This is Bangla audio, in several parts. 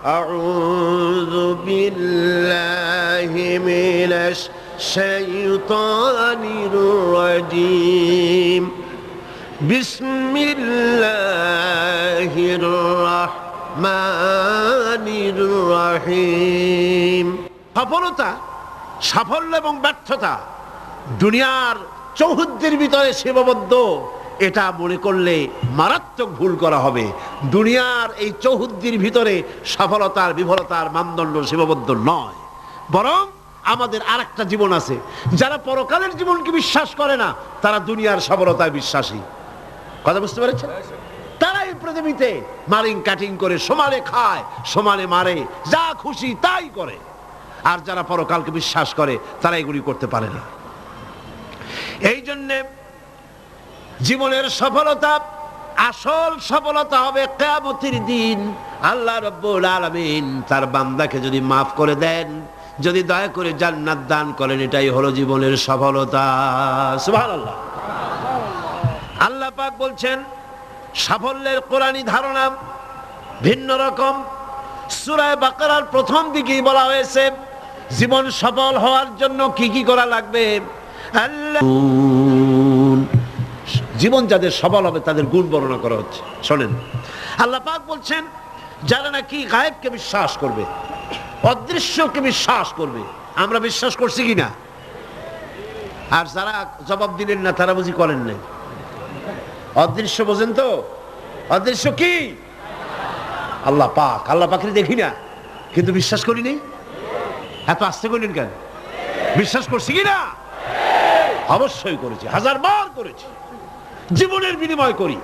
আউযু বিল্লাহি মিনাশ শাইতানির রাজীম বিসমিল্লাহির রাহমানির রহিম। সফলতা, সাফল্য এবং ব্যর্থতা দুনিয়ার চৌহদ্দির ভিতরে সীমাবদ্ধ, এটা মনে করলে মারাত্মক ভুল করা হবে। দুনিয়ার এই চৌহদ্দির ভিতরে সফলতার বিফলতার মানদণ্ড সীমাবদ্ধ নয়, বরং আমাদের আরেকটা জীবন আছে। যারা পরকালের জীবনকে বিশ্বাস করে না, তারা দুনিয়ার সফলতায় বিশ্বাসী। কথা বুঝতে পেরেছেন? তারা এই পৃথিবীতে মারিং কাটিং করে সমানে খায়, সমানে মারে, যা খুশি তাই করে। আর যারা পরকালকে বিশ্বাস করে তারা এগুলি করতে পারে না। এই জন্যে জীবনের সফলতা, আসল সফলতা হবে কিয়ামতের দিন। আল্লাহ রাব্বুল আলামিন তার বান্দাকে যদি মাফ করে দেন, যদি দয়া করে জান্নাত দান করেন, এটাই হলো জীবনের সফলতা। সুবহানাল্লাহ। আল্লাহ পাক বলছেন সাফল্যের কোরআনী ধারণা ভিন্ন রকম। সূরা বাকারার প্রথম দিকেই বলা হয়েছে জীবন সফল হওয়ার জন্য কি কি করা লাগবে। জীবন যাদের সফল হবে তাদের গুণ বর্ণনা করা হচ্ছে। শোনেন, আল্লাহ পাক বলছেন যারা নাকি গায়েবকে বিশ্বাস করবে, অদৃশ্যকে বিশ্বাস করবে। আমরা বিশ্বাস করছি কিনা? আর যারা জবাব দিলেন না তারা বুঝি করেন নাই। অদৃশ্য বোঝেন তো? অদৃশ্য কি? আল্লাহ পাক। আল্লাহ পাকের দেখি না কিন্তু বিশ্বাস করি নেই। এত আস্তে করলেন কেন? বিশ্বাস করছি কিনা? অবশ্যই করেছি, হাজারবার করেছি, জীবনের বিনিময় করি।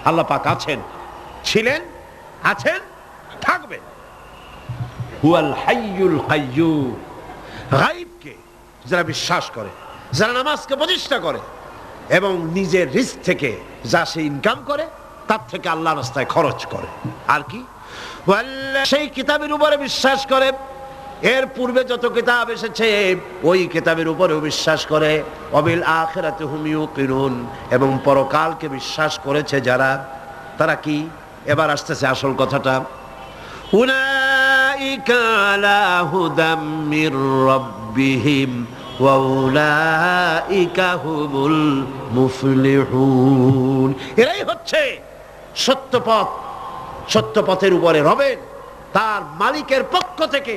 আল্লাহ পাক আছেন, ছিলেন, আছেন, থাকবেন। হুয়াল হাইয়ুল কাইয়্যুম। গায়বকে যারা বিশ্বাস করে, যারা নামাজকে প্রতিষ্ঠা করে এবং নিজের রিস্ক থেকে যা সে ইনকাম করে তার থেকে আল্লাহর রাস্তায় খরচ করে, আর কি সেই কিতাবের উপরে বিশ্বাস করে, এর পূর্বে যত কিতাব এসেছে ওই কিতাবের উপরেও বিশ্বাস করে, ওয়াবিল আখিরাতি হুম ইউকিনুন, এবং পরকালকে বিশ্বাস করেছে যারা, তারা কি? এবার আসতেছে আসল কথাটা। উলাইকা আলা হুদাম মির রাব্বিহিম ওয়া উলাইকা হুমুল মুফলিহুন। এরাই হচ্ছে সত্য পথ, সত্য পথের উপরে রবেন তার মালিকের পক্ষ থেকে,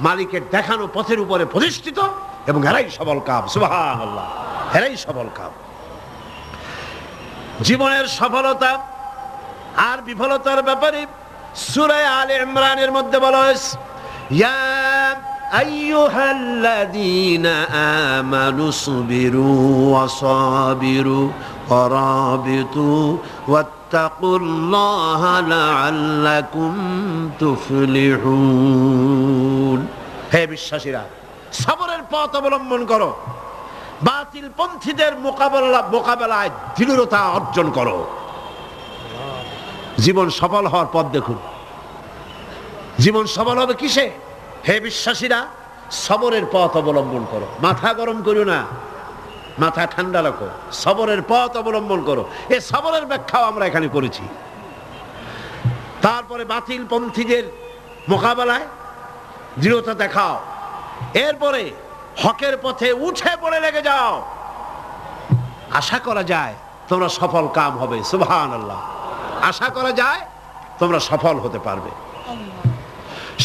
মালিকের দেখানো পথের উপরে প্রতিষ্ঠিত, এবং এরাই সফল কাম। সুবহানাল্লাহ, এরাই সফল কাম। জীবনের সফলতা আর বিফলতার ব্যাপারে সূরা আলে ইমরানের মধ্যে বলা হয়েছে, ইয়া আইয়ুহাল্লাযীনা আমানু সুবিরু ওয়া সাবিরু ওয়া রাবিতু ওয়াত্তাকুল্লাহা লাআল্লাকুম তুফলিহুন। হে বিশ্বাসীরা, সবরের পথ অবলম্বন করো, বাতিল পন্থীদের মোকাবেলায় দৃঢ়তা অর্জন করো। জীবন সফল হওয়ার পথ দেখুন। জীবন সফল হবে কিসে? হে বিশ্বাসীরা, সবরের পথ অবলম্বন করো। মাথা গরম করো না, মাথা ঠান্ডা রাখো, সবরের পথ অবলম্বন করো। এই সবরের ব্যাখ্যাও আমরা এখানে করেছি। তারপরে বাতিল পন্থীদের মোকাবেলায় দৃঢ়তা দেখাও, এরপরে হকের পথে উঠে পড়ে লেগে যাও। আশা করা যায় তোমরা সফল কাম হবে। সুবহানাল্লাহ। আশা করা যায় তোমরা সফল হতে পারবে।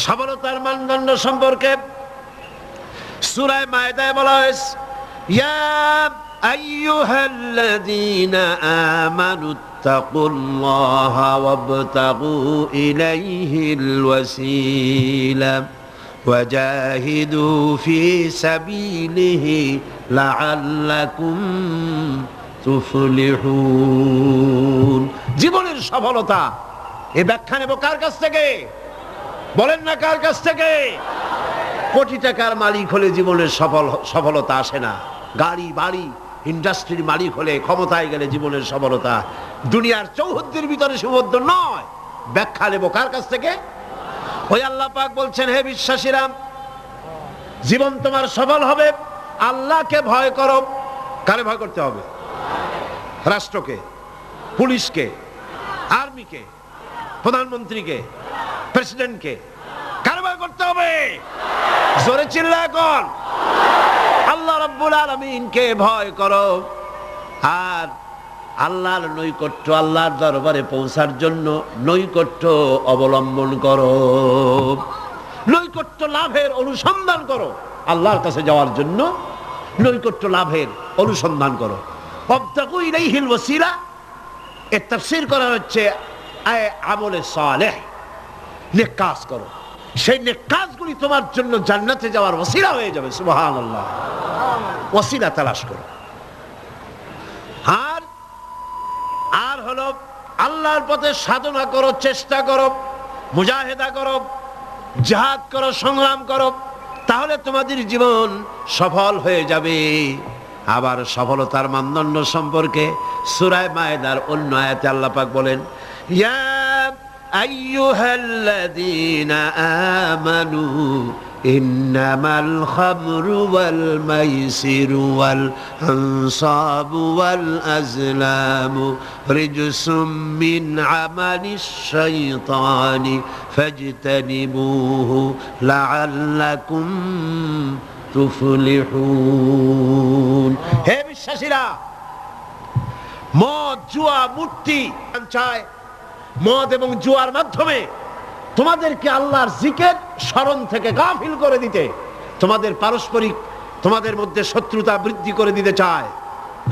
সফলতার মানদণ্ড সম্পর্কে সূরা মায়েদায় বলা হয়েছে, ইয়া আইয়ুহাল্লাযীনা আমানুত্তাকুল্লাহা ওয়াবতাগু ইলাইহিল ওয়াসিলা ওয়াজাহিদু ফি সাবিলিহি লাআল্লাকুম তুফলিহুন। জীবনের সফলতা এই ব্যাখ্যা নেব কার কাছ থেকে? বলেন না কার কাছ থেকে? কোটি টাকার মালিক হলে জীবনের সফলতা আসে না। গাড়ি বাড়ি ইন্ডাস্ট্রির মালিক হলে, ক্ষমতায় গেলে জীবনের সফলতা দুনিয়ার চৌহদ্দির ভিতরে সীমাবদ্ধ নয়। ব্যাখ্যা নেব কার কাছ থেকে? ওই আল্লাহ পাক বলছেন, হে বিশ্বাসীরা, জীবন তোমার সফল হবে আল্লাহকে ভয় করো। কারে ভয় করতে হবে? রাষ্ট্রকে, পুলিশকে, আর্মিকে, প্রধানমন্ত্রীকে, প্রেসিডেন্টকে কারবার করতে হবে। জোরে চিল্লা এখন আল্লাহ রাব্বুল আলামিনকে ভয় করো, আর আল্লাহর নৈকট্য, আল্লাহর দরবারে পৌঁছার জন্য নৈকট্য অবলম্বন করো, নৈকট্য লাভের অনুসন্ধান করো। আল্লাহর কাছে যাওয়ার জন্য নৈকট্য লাভের অনুসন্ধান করো। ওয়াবতাগু ইলাইহিল ওয়াসিলা, এর তাফসীর করা হচ্ছে আমলে সালেহ, নেক কাজ করো, সেই নেক কাজগুলি তোমার জন্য জান্নাতে যাওয়ার ওসিলা হয়ে যাবে। সুবহানাল্লাহ, ওসিলা তালাশ করো। আর হলো আল্লাহর পথে সাধনা করো, চেষ্টা করো, মুজাহিদা করো, জিহাদ করো, সংগ্রাম করো, তাহলে তোমাদের জীবন সফল হয়ে যাবে। আবার সফলতার মানদণ্ড সম্পর্কে সূরা মায়েদার অন্য আয়াতে আল্লাহ পাক বলেন, ইয়া আইয়ুহাল্লাযীনা আমানু ইন্নামাল খামরু ওয়াল মাইসিরু ওয়াল আনসাবু ওয়াল আজলামু রিজসুম মিন আমালিশ শাইতানি ফাজতানিবুহু লাআল্লাকুম তুফলিহুন। হে বিশ্বাসীরা, মদ, জুয়া, মূর্তি চায়, মদ এবং জুয়ার মাধ্যমে তোমাদেরকে আল্লাহর জিকির স্মরণ থেকে গাফিল করে দিতে, তোমাদের পারস্পরিক, তোমাদের মধ্যে শত্রুতা বৃদ্ধি করে দিতে চায়।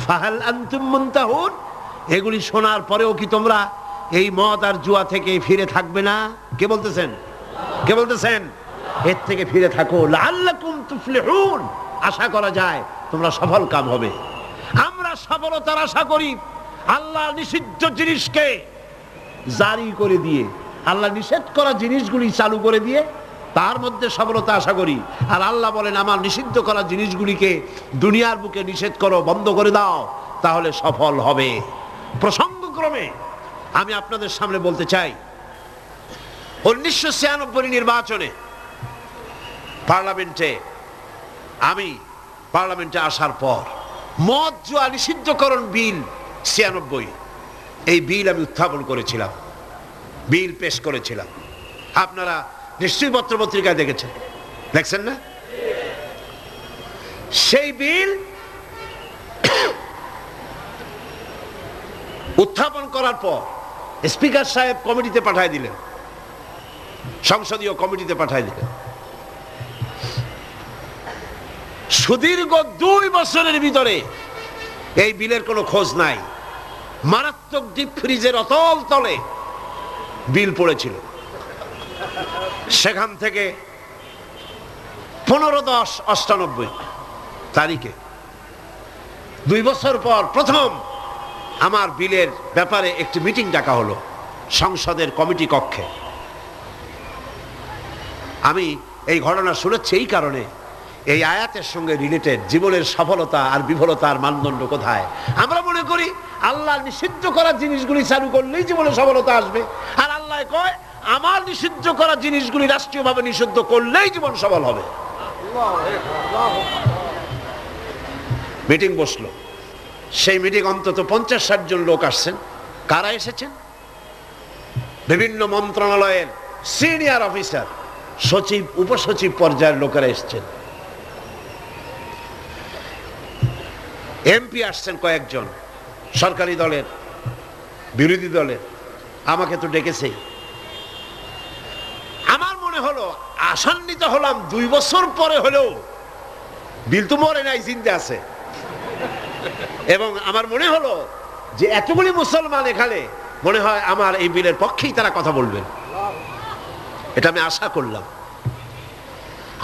ফাহাল আনতুম মুনতাহুন, এগুলি শোনার পরেও কি তোমরা এই মদ আর জুয়া থেকে ফিরে থাকবে না? কে বলতেছেন? কে বলতেছেন? এর থেকে ফিরে থাকো, লাআল্লাকুম তুফলিহুন, আশা করা যায় তোমরা সফল কাম হবে। আমরা সফলতার আশা করি আল্লাহ নিষিদ্ধ জিনিসকে জারি করে দিয়ে, আল্লাহ নিষেধ করা জিনিসগুলি চালু করে দিয়ে তার মধ্যে সফলতা আশা করি। আর আল্লাহ বলেন, আমার নিষিদ্ধ করা জিনিসগুলিকে দুনিয়ার বুকে নিষেধ করো, বন্ধ করে দাও, তাহলে সফল হবে। প্রসঙ্গক্রমে আমি আপনাদের সামনে বলতে চাই, 1996 নির্বাচনে পার্লামেন্টে আসার পর মদ জুয়া নিষিদ্ধকরণ বিল 96, এই বিল আমি উত্থাপন করেছিলাম, বিল পেশ করেছিলাম। আপনারা নিশ্চয়ই পত্র পত্রিকায় দেখেছেন, দেখছেন না? সেই বিল উত্থাপন করার পর স্পিকার সাহেব কমিটিতে পাঠায় দিলেন, সংসদীয় কমিটিতে পাঠায় দিলেন। সুদীর্ঘ 2 বছরের ভিতরে এই বিলের কোনো খোঁজ নাই। মারাত্মক ডিপ ফ্রিজের অতল তলে বিল পড়েছিল। সেখান থেকে 15/10/98 তারিখে 2 বছর পর প্রথম আমার বিলের ব্যাপারে একটি মিটিং ডাকা হলো সংসদের কমিটি কক্ষে। আমি এই ঘটনা শুনেছি এই কারণে, এই আয়াতের সঙ্গে রিলেটেড জীবনের সফলতা আর বিফলতার মানদণ্ড কোথায়। আমরা মনে করি আল্লাহ নিষিদ্ধ করা জিনিসগুলি চালু করলেই জীবনে সফলতা আসবে, আর আল্লাহ কয় আমার নিষিদ্ধ করা জিনিসগুলি রাষ্ট্রীয়ভাবে নিষিদ্ধ করলেই জীবন সফল হবে। মিটিং বসলো, সেই মিটিং অন্তত 50-60 জন লোক আসছেন। কারা এসেছেন? বিভিন্ন মন্ত্রণালয়ের সিনিয়র অফিসার, সচিব, উপসচিব পর্যায়ের লোকেরা এসছেন। এমপি আসছেন কয়েকজন, সরকারি দলের, বিরোধী দলের। আমাকে তো ডেকেছেই। আমার মনে হলো, আশান্বিত হলাম, 2 বছর পরে হলেও বিল তো মরে নাই, জিন্দা আছে। এবং আমার মনে হলো যে এতগুলি মুসলমান এখানে, মনে হয় আমার এই বিলের পক্ষেই তারা কথা বলবেন, এটা আমি আশা করলাম।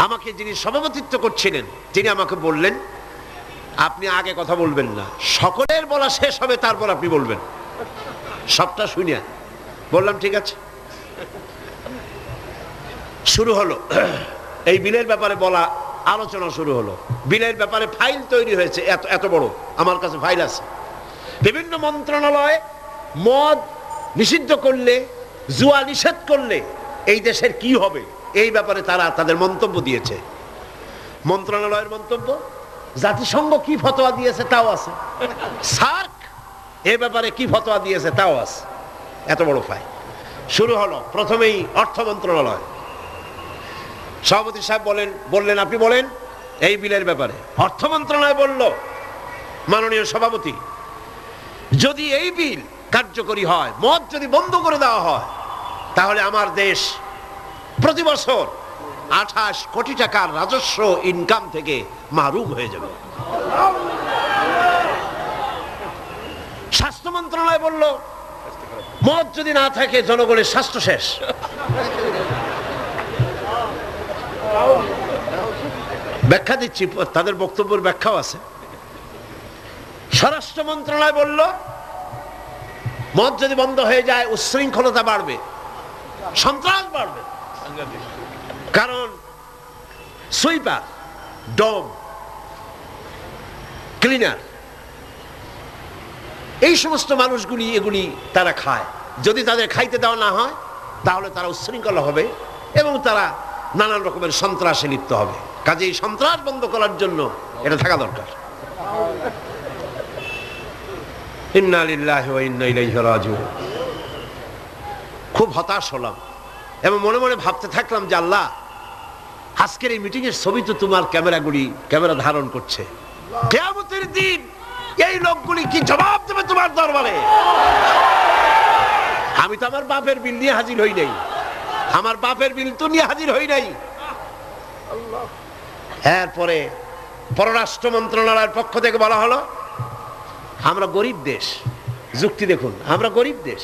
আমাকে যিনি সভাপতিত্ব করছিলেন তিনি আমাকে বললেন, আপনি আগে কথা বলবেন না, সকলের বলা শেষ হবে তারপর আপনি বলবেন। সবটা শুনিয়া বললাম ঠিক আছে। শুরু হলো এই বিলের ব্যাপারে বলা, আলোচনা শুরু হলো। বিলের ব্যাপারে ফাইল তৈরি হয়েছে, এত বড় আমার কাছে ফাইল আছে। বিভিন্ন মন্ত্রণালয় মদ নিষিদ্ধ করলে, জুয়া নিষেধ করলে এই দেশের কি হবে, এই ব্যাপারে তারা তাদের মন্তব্য দিয়েছে। মন্ত্রণালয়ের মন্তব্য, জাতিসংঘ কি ফতোয়া দিয়েছে তাও আছে, সার্ক এ ব্যাপারে কি ফতোয়া দিয়েছে তাও আছে। এত বড় ফাইল। শুরু হলো প্রথমেই অর্থ মন্ত্রণালয়। সভাপতি সাহেব বললেন আপনি বলেন এই বিলের ব্যাপারে। অর্থ মন্ত্রণালয় বলল, মাননীয় সভাপতি, যদি এই বিল কার্যকরী হয়, মদ যদি বন্ধ করে দেওয়া হয়, তাহলে আমার দেশ প্রতি বছর 28 কোটি টাকার রাজস্ব ইনকাম থেকে মাহরুম হয়ে যাবে। স্বাস্থ্য মন্ত্রণালয় বলল, মদ যদি না থাকে জনগণের স্বাস্থ্য শেষ। ব্যাখ্যা দিচ্ছি, তাদের বক্তব্যের ব্যাখ্যাও আছে। স্বরাষ্ট্র মন্ত্রণালয় বলল, মদ যদি বন্ধ হয়ে যায় উচ্ছৃঙ্খলতা বাড়বে, সন্ত্রাস বাড়বে। কারণ সুইপার, ডম, ক্লিনার, এই সমস্ত মানুষগুলি এগুলি তারা খায়। যদি তাদের খাইতে দেওয়া না হয় তাহলে তারা উচ্ছৃঙ্খল হবে এবং তারা নানান রকমের সন্ত্রাসে লিপ্ত হবে। কাজেই সন্ত্রাস বন্ধ করার জন্য এটা থাকা দরকার। ইন্না লিল্লাহি ওয়া ইন্না ইলাইহি রাজিউন। খুব হতাশ হলাম এবং মনে মনে ভাবতে থাকলাম যে আল্লাহ, আজকের এই মিটিং এর ছবি তো তোমার ক্যামেরা ধারণ করছে। কিয়ামতের দিন এই লোকগুলি কি জবাব দেবে তোমার দরবারে? আমি তো আমার বাপের বিল নিয়ে হাজির হই নাই, আমার বাপের বিল তো নিয়ে হাজির হই নাই। এরপরে পররাষ্ট্র মন্ত্রণালয়ের পক্ষ থেকে বলা হলো, আমরা গরিব দেশ। যুক্তি দেখুন, আমরা গরিব দেশ,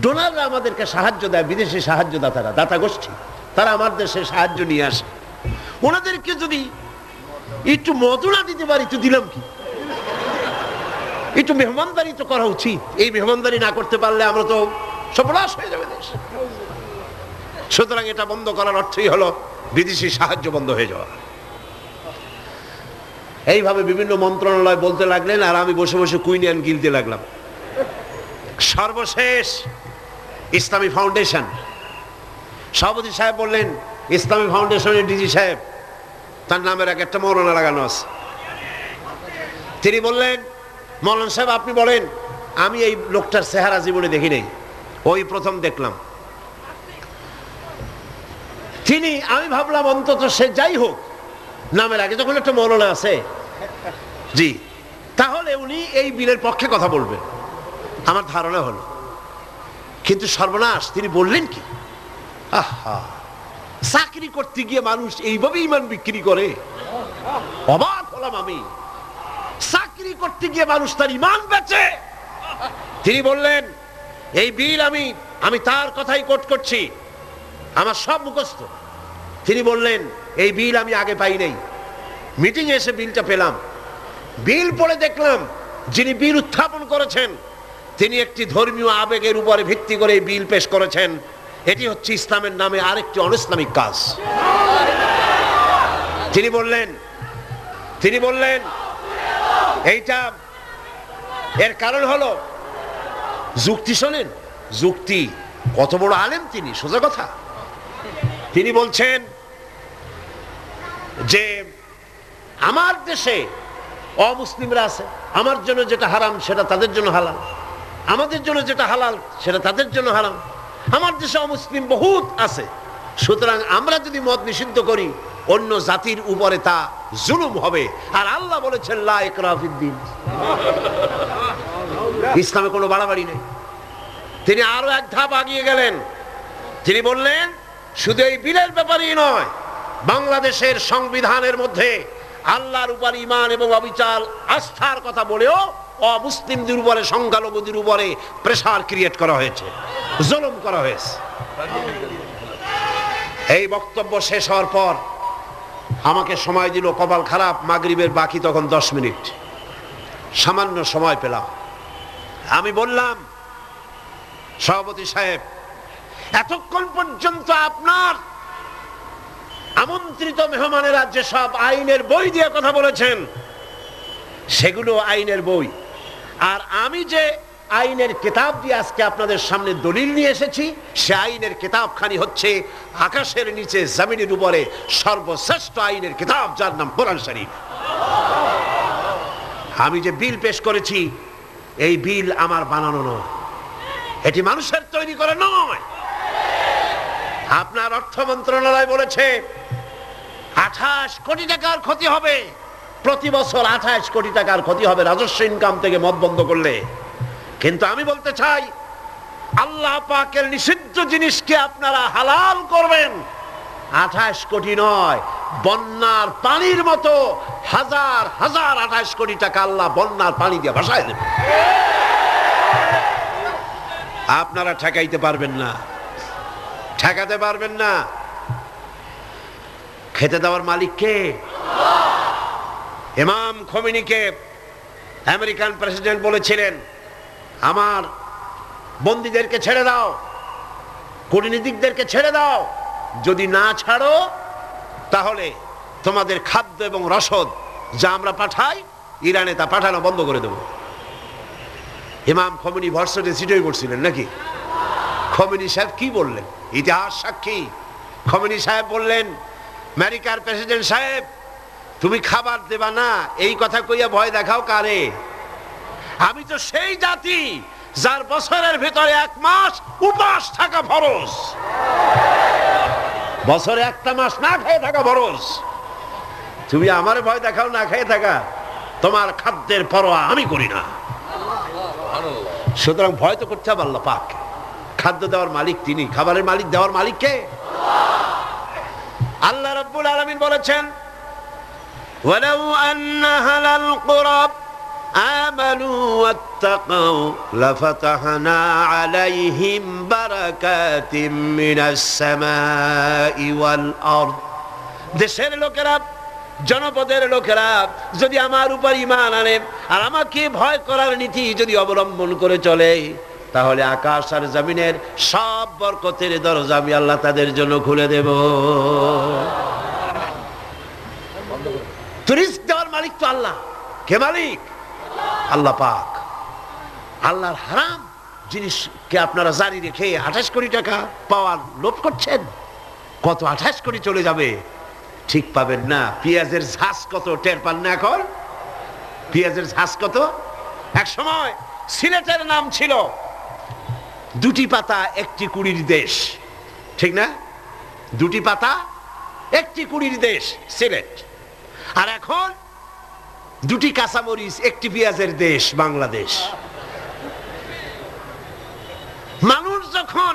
ডোনাররা আমাদেরকে সাহায্য দেয়, বিদেশি সাহায্যদাতারা, দাতা গোষ্ঠী, তারা আমার দেশে সাহায্য নিয়ে আসে। ওনাদেরকে যদি একটু মদুনা দিতে পারি তো দিলাম কি, একটু মেহমানদারি তো করা উচিত। এই মেহমানদারি না করতে পারলে আমরা তো সর্বনাশ হয়ে যাবে দেশ। সুতরাং এটা বন্ধ করার অর্থই হলো বিদেশি সাহায্য বন্ধ হয়ে যাওয়া। এইভাবে বিভিন্ন মন্ত্রণালয় বলতে লাগলেন আর আমি বসে বসে কুইনিয়ান গিলতে লাগলাম। সর্বশেষ ইসলামী ফাউন্ডেশন, সভাপতি সাহেব বললেন, ইসলামী ফাউন্ডেশনের ডিজি সাহেব, তার নামের একটা মৌলানা লাগানো আছে। তিনি বললেন, মৌলানা সাহেব আপনি বলেন। আমি এই লোকটার চেহারা জীবনে দেখি নাই, ওই প্রথম দেখলাম। আমি ভাবলাম অন্তত সে যাই হোক, নামের আগে যখন একটা মৌলানা আছে, জি, তাহলে উনি এই বিলের পক্ষে কথা বলবেন, আমার ধারণা হলো। কিন্তু সর্বনাশ, তিনি বললেন কি, আহা, চাকরি করতে গিয়ে মানুষ এইভাবে ইমান বিক্রি করে? অবাক হলাম আমি। চাকরি করতে গিয়ে মানুষ তার ইমান বেচে। তিনি বললেন, এই বিল আমি তার কথাই কোট করছি, আমার সব মুখস্থ। তিনি বললেন, এই বিল আমি আগে পাই নাই, মিটিং এ এসে বিলটা পেলাম। বিল পড়ে দেখলাম যিনি বিল উত্থাপন করেছেন তিনি একটি ধর্মীয় আবেগের উপরে ভিত্তি করে এই বিল পেশ করেছেন। এটি হচ্ছে ইসলামের নামে আরেকটি অনইসলামিক কাজ। তিনি বললেন এইটা এর কারণ হলো যুক্তি। শোনেন যুক্তি, কত বড় আলেম তিনি, সোজা কথা। তিনি বলছেন যে আমার দেশে অমুসলিমরা আছে, আমার জন্য যেটা হারাম সেটা তাদের জন্য হালাল, আমাদের জন্য যেটা হালাল সেটা তাদের জন্য হারাম। আমার দেশে অমুসলিম বহুত আছে, সুতরাং আমরা যদি মদ নিষিদ্ধ করি অন্য জাতির উপরে তা জুলুম হবে। আর আল্লাহ বলেছেন লা ইকরাহা ফিদ্দীন, ইসলামে কোনো বাড়াবাড়ি নেই। তিনি আরো এক ধাপ আগিয়ে গেলেন। তিনি বললেন, শুধু এই বিলের ব্যাপারেই নয়, বাংলাদেশের সংবিধানের মধ্যে আল্লাহর উপর ঈমান এবং অবিচল আস্থার কথা বলেও অমুসলিমদের উপরে, সংখ্যালঘুদের উপরে প্রেসার ক্রিয়েট করা হয়েছে, জুলুম করা হয়েছে। এই বক্তব্য শেষ হওয়ার পর আমাকে সময় দিল, কপাল খারাপ, মাগরিবের বাকি তখন 10 মিনিট, সামান্য সময় পেলাম। আমি বললাম, সভাপতি সাহেব, এতক্ষণ পর্যন্ত আপনার আমন্ত্রিত মেহমানেরা যেসব আইনের বই দিয়ে কথা বলেছেন সেগুলো আইনের বই, আর আমি যে আইনের কিতাব দিয়ে আজকে আপনাদের সামনে দলিল নিয়ে এসেছি সে আইনের কিতাবখানি হচ্ছে আকাশের নিচে জমিনের উপরে সর্বশ্রেষ্ঠ আইনের কিতাব, যার নাম কোরআন শরীফ। আমি যে বিল পেশ করেছি এই বিল আমার বানানো নয়, এটি মানুষের তৈরি করে নয়। আপনার অর্থ মন্ত্রণালয় বলেছে 28 কোটি টাকার ক্ষতি হবে, প্রতি বছর 28 কোটি টাকার ক্ষতি হবে রাজস্ব ইনকাম থেকে মদ বন্ধ করলে। কিন্তু আমি বলতে চাই, আল্লাহ পাকের নিষিদ্ধ জিনিসকে আপনারা হালাল করবেন, 28 কোটি নয়, বন্যার পানির মতো হাজার হাজার 28 কোটি টাকা আল্লাহ বন্যার পানি দিয়ে ভাসায় দেবে। আপনারা ঠেকাইতে পারবেন না, ঠেকাতে পারবেন না। খেতে দেওয়ার মালিক কে? ইমাম খোমেনিকে আমেরিকান প্রেসিডেন্ট বলেছিলেন, আমার বন্দীদেরকে ছেড়ে দাও, কূটনীতিকদেরকে ছেড়ে দাও, যদি না ছাড়ো তাহলে তোমাদের খাদ্য এবং রসদ যা আমরা পাঠাই ইরানে তা পাঠানো বন্ধ করে দেব। ইমাম খোমেনি ভার্সিটি সিটই করছিলেন নাকি? খোমেনি সাহেব কি বললেন? ইতিহাস সাক্ষী। খোমেনি সাহেব বললেন, আমেরিকার প্রেসিডেন্ট সাহেব, তুমি খাবার দেবা না এই কথা কইয়া ভয় দেখাও কারে? আমি তো সেই জাতি যার বছরের ভিতরে 1 মাস উপাস থাকা ফরজ, বছরে 1টা মাস না খেয়ে থাকা ফরজ। তুমি আমারে ভয় দেখাও না খেয়ে থাকা, তোমার খাদ্যের পরোয়া আমি করি না। সুতরাং ভয় তো করতে হবে আল্লাহ পাক। খাদ্য দেওয়ার মালিক তিনি, খাবারের মালিক দেওয়ার মালিক কে? আল্লাহ রাব্বুল আলামিন বলেছেন, ওয়ালাউ আন্না হালাল কুরা আমানু ওয়াত্তাকাউ লাফাতাহনা আলাইহিম বারাকাতিম মিনাস সামাই ওয়াল আরদ। দেশের লোকেরা, জনপদের লোকেরা যদি আমার উপর ঈমান আনে আর আমাকে ভয় করার নীতি যদি অবলম্বন করে চলে, তাহলে আকাশ আর জমিনের সব বরকতের দরজা আমি আল্লাহ তাদের জন্য খুলে দেব। রিজক দেওয়ার মালিক তো আল্লাহ। কে মালিক? আল্লাহ পাক। আল্লাহর হারাম জিনিসকে আপনারা জারি রেখে 28 কোটি টাকা পাওয়ার লোভ করছেন। কত 28 কোটি চলে যাবে ঠিক পাবেন না। পেঁয়াজের ঝাঁজ কত টের পান না এখন? পেঁয়াজের ঝাঁজ কত? এক সময় সিলেটের নাম ছিল 2টি পাতা 1টি কুড়ির দেশ, ঠিক না? 2টি পাতা 1টি কুড়ির দেশ সিলেট। আর এখন 2টি কাঁচামরিচ 1টি পেঁয়াজের দেশ বাংলাদেশ। মানুষ যখন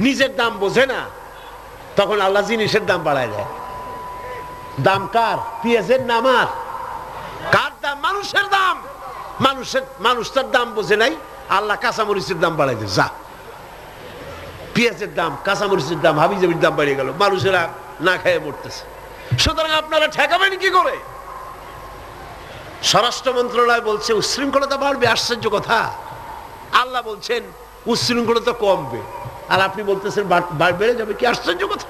নিজের দাম বোঝে না তখন আল্লাহ জিনিসের দাম বাড়ায় দেয়। দাম কার? পেঁয়াজের নাম আর কার দাম? মানুষের দাম। মানুষ তার দাম বোঝে নাই, আল্লাহ কাঁচামরিচের দাম বাড়াই দেয়। যা, পেঁয়াজের দাম, কাঁচামরিচের দাম, হাবিজাবির দাম বাড়িয়ে গেল, মানুষেরা না খেয়ে মরতেছে। সুতরাং আপনারা ঠেকাবেন কি করে? স্বরাষ্ট্র মন্ত্রণালয় বলছে উচ্ছৃঙ্খলতা বাড়বে। আশ্চর্য কথা। আল্লাহ বলছেন উচ্ছৃঙ্খলতা কমবে, আর আপনি বলতেছেন বেড়ে যাবে। কি আশ্চর্য কথা।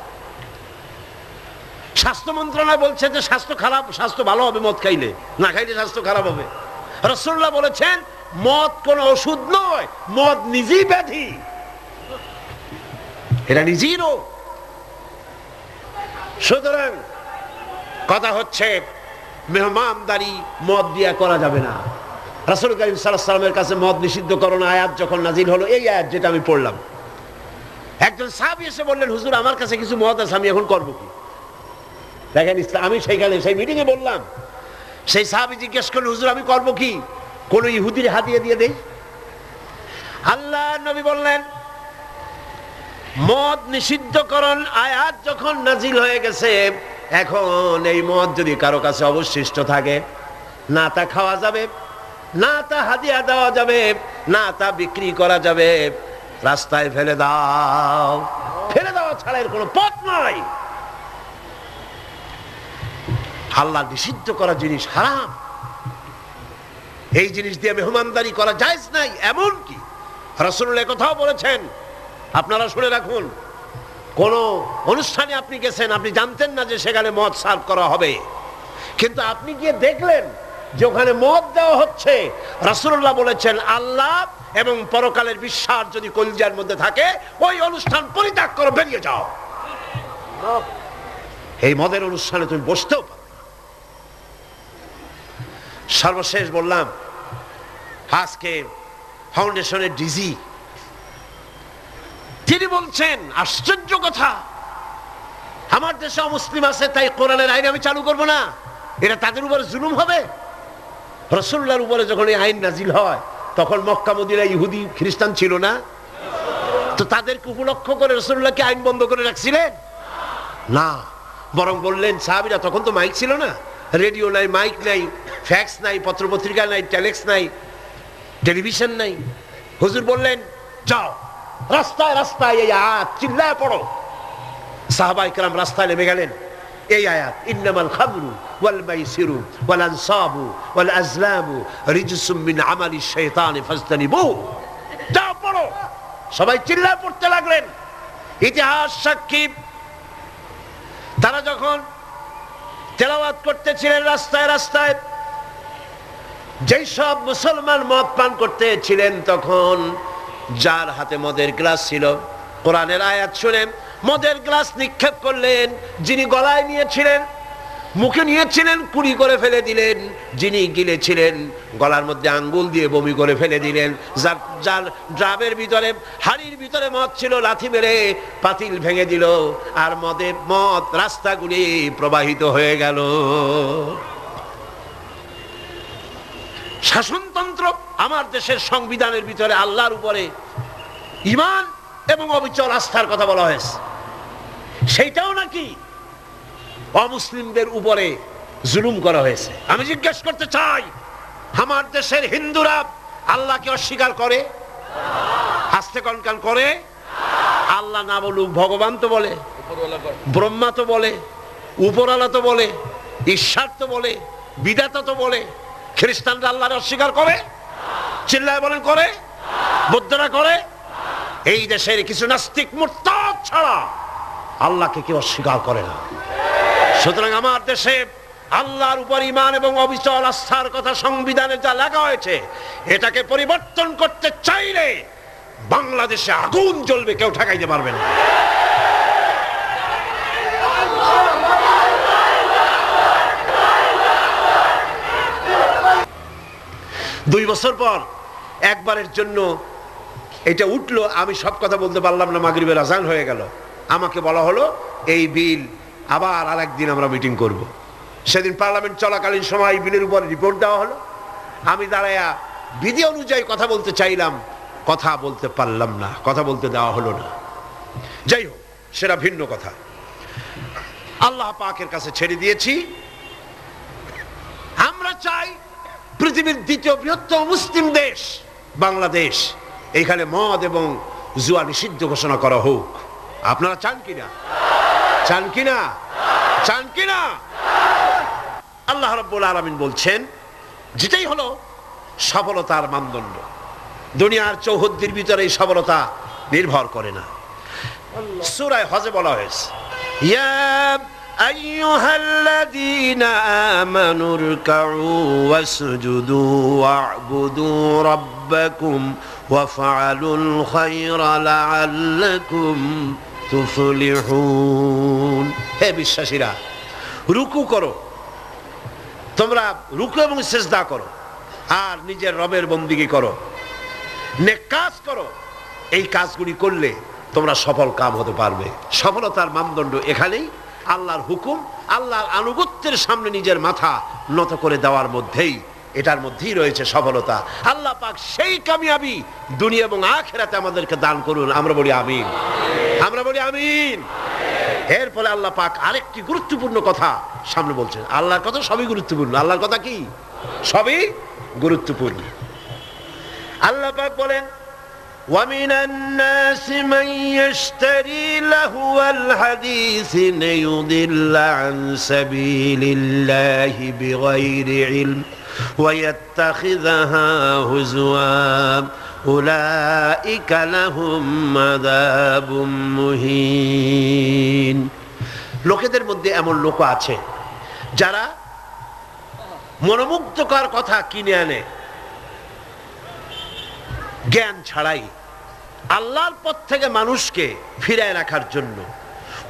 স্বাস্থ্য মন্ত্রণালয় বলছে যে স্বাস্থ্য খারাপ, স্বাস্থ্য ভালো হবে মদ খাইলে, না খাইলে স্বাস্থ্য খারাপ হবে। রাসূলুল্লাহ বলেছেন মদ কোন ওষুধ নয়, মদ নিজেই ব্যাধি, এটা নিজেই রোগ। সুতরাং কথা হচ্ছে মেহমানদারি মদ দিয়া করা যাবে না। রাসূল কারীম সাল্লাল্লাহু আলাইহি ওয়াসাল্লামের কাছে মদ নিষিদ্ধকরণ আয়াত যখন নাজিল হলো, এই আয়াত যেটা আমি পড়লাম, একজন সাহাবী এসে বললেন, হুজুর আমার কাছে কিছু মদ আছে, আমি এখন করবো কি? দেখেন, আমি সেইখানে সেই মিটিং এ বললাম, সেই সাহাবী জিজ্ঞেস করলেন, হুজুর আমি করবো কি? কোন ইহুদির হাদিয়া দিয়ে দেই? আল্লাহ নবী বললেন, মদ নিষিদ্ধকরণ আয়াত যখন নাজিল হয়ে গেছে, এখন এই মদ যদি কারো কাছে অবশিষ্ট থাকে, না তা খাওয়া যাবে, না তা হাদিয়া দেওয়া যাবে, না তা বিক্রি করা যাবে, রাস্তায় ফেলে দাও। ফেলে দেওয়া ছাড়া এর কোনো পথ নাই। আল্লাহ নিষিদ্ধ করা জিনিস হারাম, এই জিনিস দিয়ে মেহমানদারি করা জায়েজ নাই। এমনকি রাসূলুল্লাহ কথাও বলেছেন, আপনারা শুনে রাখুন, কোন অনুষ্ঠানে আপনি গেছেন, আপনি জানতেন না যে সেখানে মদ সার্ভ করা হবে, কিন্তু আপনি গিয়ে দেখলেন যে ওখানে মদ দেওয়া হচ্ছে। রাসূলুল্লাহ বলেছেন, আল্লাহ এবং পরকালের বিশ্বাস যদি কলিজার মধ্যে থাকে, ওই অনুষ্ঠান পরিত্যাগ করো, বেরিয়ে যাও। এই মদের অনুষ্ঠানে তুমি বসতেও পারো। সর্বশেষ বললাম, আজকে ফাউন্ডেশনের ডিজি তিনি বলছেন আশ্চর্য কথা, আমার দেশে মুসলিম আছে তাই কোরআনের আইন আমি চালু করব না, এটা তাদের উপরে জুলুম হবে। রাসূলুল্লাহর উপরে যখন এই আইন নাজিল হয় তখন মক্কা মদিনায় ইহুদি খ্রিস্টান ছিল না, তো তাদেরকে উপলক্ষ করে রাসূলুল্লাহ কি আইন বন্ধ করে রাখছিলেন? না, বরং বললেন সাহাবীরা, তখন তো মাইক ছিল না, রেডিও নাই, মাইক নাই, ফ্যাক্স নাই, পত্রপত্রিকা নাই, টেলেক্স নাই, টেলিভিশন নাই। হুজুর বললেন যাও রাস্তায় রাস্তায় এই আয়াত চিল্লায় পড়ো। সাহাবায়ে কেরাম রাস্তায় নেমে গেলেন, এই আয়াত ইন্নামাল খামরু ওয়াল মাইসিরু ওয়াল আনসাবু ওয়াল আজলামু রিজসুম মিন আমালিশ শাইতানি ফাজতানিবুহু, যাও পড়ো। সবাই চিল্লায় পড়তে লাগলেন। ইতিহাস সাক্ষী, তারা যখন তেলাওয়াত করতেছিলেন রাস্তায় রাস্তায়, যেই সব মুসলমান মদ পান করতেছিলেন, তখন যার হাতে মদের গ্লাস ছিল কোরআনের আয়াত শুনে মদের গ্লাস নিক্ষেপ করলেন। যিনি গলায় নিয়েছিলেন, মুখে নিয়েছিলেন, কুড়ি করে ফেলে দিলেন। যিনি গিলেছিলেন গলার মধ্যে আঙ্গুল দিয়ে বমি করে ফেলে দিলেন। যার ড্রামের ভিতরে, হাড়ির ভিতরে মদ ছিল, লাথি মেরে পাতিল ভেঙে দিল, আর মদ রাস্তাগুলি প্রবাহিত হয়ে গেল। শাসনতন্ত্র, আমার দেশের সংবিধানের ভিতরে আল্লাহর উপরে ঈমান এবং অবিচল আস্থার কথা বলা হয়েছে, সেইটাও নাকি অমুসলিমদের উপরে জুলুম করা হয়েছে। আমি জিজ্ঞেস করতে চাই, আমার দেশের হিন্দুরা আল্লাহকে অস্বীকার করে? আস্তে কনকান করে? আল্লাহ না বলুক, ভগবান তো বলে, ব্রহ্মা তো বলে, উপরওয়ালা তো বলে, ঈশ্বর তো বলে, বিধাতা তো বলে। খ্রিস্টানরা আল্লাহর অস্বীকার করে? চিল্লায় বলেন করে? বৌদ্ধরা করে? এই দেশের কিছু নাস্তিক মুরতাদ ছাড়া আল্লাহকে কেউ অস্বীকার করে না। সুতরাং আমার দেশে আল্লাহর উপর ঈমান এবং অবিচল আস্থার কথা সংবিধানে যা লেখা হয়েছে, এটাকে পরিবর্তন করতে চাইলে বাংলাদেশে আগুন জ্বলবে, কেউ ঠেকাইতে পারবে না। দুই বছর পর একবারের জন্য এটা উঠলো, আমি সব কথা বলতে পারলাম না, মাগরিবের আজান হয়ে গেল। আমাকে বলা হলো এই বিল আবার আরেকদিন আমরা মিটিং করব। সেদিন পার্লামেন্ট চলাকালীন সময় বিলের উপর রিপোর্ট দেওয়া হলো। আমি দাঁড়ায়া বিধি অনুযায়ী কথা বলতে চাইলাম, কথা বলতে পারলাম না, কথা বলতে দেওয়া হলো না। যাই হোক, সেটা ভিন্ন কথা। আল্লাহ পাকের কাছে ছেড়ে দিয়েছি। আমরা চাই পৃথিবীর দ্বিতীয় বৃহত্তম মুসলিম দেশ বাংলাদেশ, এখানে মদ এবং জুয়া নিষিদ্ধ ঘোষণা করা হোক। আপনারা চান কিনা? চান কিনা? চান কিনা? আল্লাহ রাব্বুল আলামিন বলছেন, যেটাই হলো সফলতার মানদণ্ড, দুনিয়ার চৌহদ্দির ভিতরে এই সফলতা নির্ভর করে না। সূরা হজে বলা হয়েছে, ইয়া আইয়ুহাল্লাযীনা আমানু রুকউ ওয়াসজুদু ওয়া'বুদু রাব্বাকুম ওয়াফআলুল খায়রা লাআল্লাকুম তুফলিহুন। হে বিশ্বাসীরা, রুকু করো, তোমরা রুকু এবং সিজদা করো, আর নিজের রবের বন্দেগী করো, নেক কাজ করো। এই কাজগুলি করলে তোমরা সফল কাম হতে পারবে। সফলতার মানদণ্ড এখানেই আল্লাহর হুকুম, আল্লাহর আনুগত্যের সামনে নিজের মাথা নত করে দেওয়ার মধ্যেই, এটার মধ্যেই রয়েছে সফলতা। আল্লাহ পাক সেই কামিয়াবি দুনিয়া এবং আখিরাতে আমাদেরকে দান করুন। আমরা বলি আমিন, আমরা বলি আমিন। এর ফলে আল্লাহ পাক আরেকটি গুরুত্বপূর্ণ কথা সামনে বলছেন। আল্লাহর কথা সবই গুরুত্বপূর্ণ। আল্লাহর কথা কি? সবই গুরুত্বপূর্ণ। আল্লাহ পাক বলেন, وَمِنَ النَّاسِ مَن يَشْتَرِي لَهْوَ الْحَدِيثِ لِيُضِلَّ عَن سَبِيلِ اللَّهِ بِغَيْرِ عِلْمٍ وَيَتَّخِذَهَا هُزُوًا أُولَئِكَ لَهُمْ عَذَابٌ مُهِينٌ। লোকেদের মধ্যে এমন লোক আছে যারা মনোমুগ্ধকর কথা কিনে আনে জ্ঞান ছাড়াই, আল্লাহর পথ থেকে মানুষকে ফিরায় রাখার জন্য।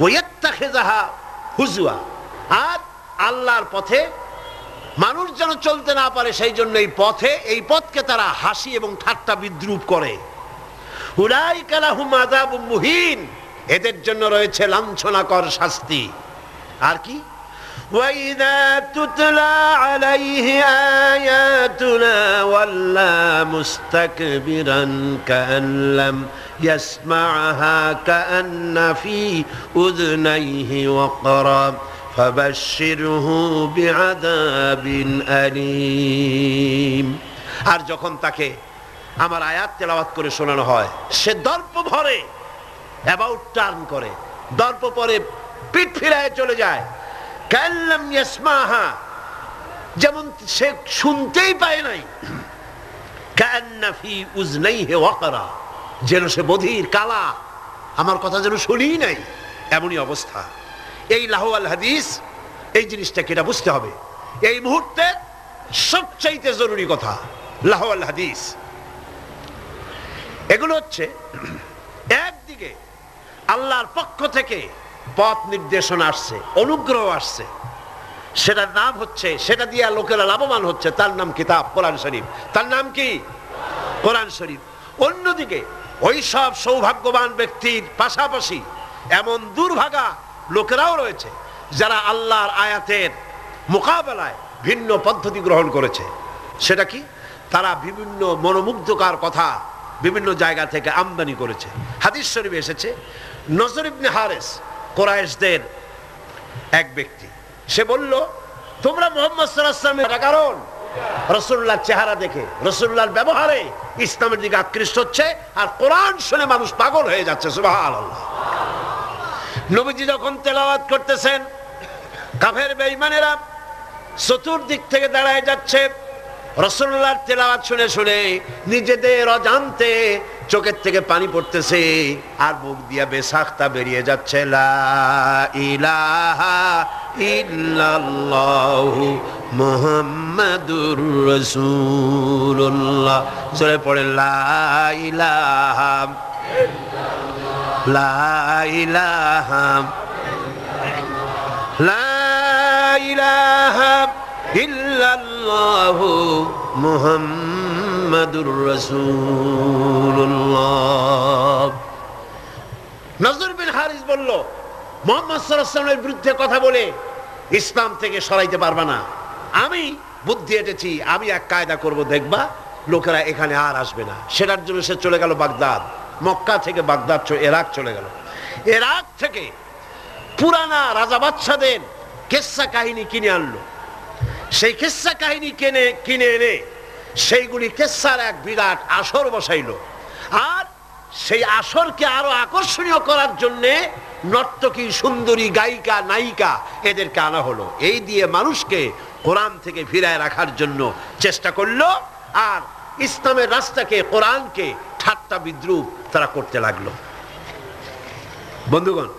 ওয়াত্তাখিযাহা হুজুয়া, আর আল্লাহর পথে মানুষ যেন চলতে না পারে সেই জন্য এই পথকে তারা হাসি এবং ঠাট্টা বিদ্রুপ করে। উলাইকা লাহুম আযাবুম মুহিন, এদের জন্য রয়েছে লাঞ্ছনাকর শাস্তি। আর কি? وَإِذَا تُتْلَى عَلَيْهِ آيَاتُنَا وَلَّى مُسْتَكْبِرًا كَأَنْ لَمْ يَسْمَعْهَا كَأَنَّ فِي أُذُنَيْهِ وَقْرًا فَبَشِّرْهُ بِعَذَابٍ أَلِيمٍ। আর যখন তাকে আমার আয়াত তেলাওয়াত করে শোনানো হয়, সে দর্প ভরে অ্যাবাউট টার্ন করে, দর্প পরে পিঠ ফিরায় চলে যায়। কাল্লাম ইয়াসমাহা, যেমন সে শুনতেই পায় নাই। কান্না ফি উযনাইহি ওয়াকরা, যেন সে বধির কালা, আমার কথা যেন শুনিই নাই, এমনই অবস্থা। এই লাহওয়াল হাদিস, এই জিনিসটাকে এটা বুঝতে হবে। এই মুহূর্তে সবচাইতে জরুরি কথা লাহওয়াল হাদিস। এগুলো হচ্ছে একদিকে আল্লাহর পক্ষ থেকে পথ নির্দেশনা আসছে, অনুগ্রহ আসছে, সেটার নাম হচ্ছে, সেটা দিয়ে লোকেরা লাভবান হচ্ছে, তার নাম কিতাব কোরআন শরীফ। তার নাম কি? কোরআন শরীফ। অন্যদিকে ওই সব সৌভাগ্যবান ব্যক্তির পাশাপাশি এমন দুর্ভাগা লোকেরাও রয়েছে যারা আল্লাহর আয়াতের মোকাবেলায় ভিন্ন পদ্ধতি গ্রহণ করেছে। সেটা কি? তারা বিভিন্ন মনোমুগ্ধকর কথা বিভিন্ন জায়গা থেকে আমদানি করেছে। হাদিস শরীফে এসেছে, নজর ইবনে হারেস, কুরাইশদের এক ব্যক্তি, সে বলল, তোমরা মুহাম্মদ সাল্লাল্লাহু আলাইহি ওয়াসাল্লামের কারণ রাসূলুল্লাহর চেহারা দেখে, রাসূলুল্লাহর ব্যবহারে ইসলামের দিকে আকৃষ্ট হচ্ছে, আর কোরআন শুনে মানুষ পাগল হয়ে যাচ্ছে। সুবহানাল্লাহ। নবীজি যখন তেলাওয়াত করতেছেন, কাফের বেঈমানেরা চতুর্দিক থেকে দাঁড়ায় যাচ্ছে। রাসূলুল্লাহর তেলাওয়াত শুনে শুনে নিজেদের অজান্তে চোখের থেকে পানি পড়তেছে, আর মুখ দিয়া বেসাখতা বেরিয়ে যাচ্ছে। লা ইলাহা ইল্লাল্লাহু মুহাম্মাদুর রাসূলুল্লাহ। জোরে পড়ে লা ইলাহা লা ইলাহা লা ইলাহা ইল্লাল্লাহু মুহাম্মাদুর রাসূলুল্লাহ। নজর বিন হারিস বলল, মুহাম্মদ সাল্লাল্লাহু আলাইহি ওয়াসাল্লামের বিরুদ্ধে কথা বলে ইসলাম থেকে সরাইতে পারবা না। আমি বুদ্ধি এঁটেছি, আমি এক কায়দা করব, দেখবা লোকেরা এখানে আর আসবে না। সেটার জন্য সে চলে গেল বাগদাদ। মক্কা থেকে বাগদাদ ইরাক চলে গেল। ইরাক থেকে পুরানা রাজা বাদশাদের কিসসা কাহিনী কিনে আনলো। সেই কিসসা কাহিনী কিনে এনে সেইগুলি কিসসার এক বিরাট আসর বসাইলো। আর সেই আসরকে আরো আকর্ষণীয় করার জন্য নর্তকী, সুন্দরী, গায়িকা, নায়িকা এদেরকে আনা হলো। এই দিয়ে মানুষকে কোরআন থেকে ফিরায় রাখার জন্য চেষ্টা করলো, আর ইসলামের রাস্তাকে, কোরআনকে ঠাট্টা বিদ্রুপ তারা করতে লাগলো। বন্ধুগণ,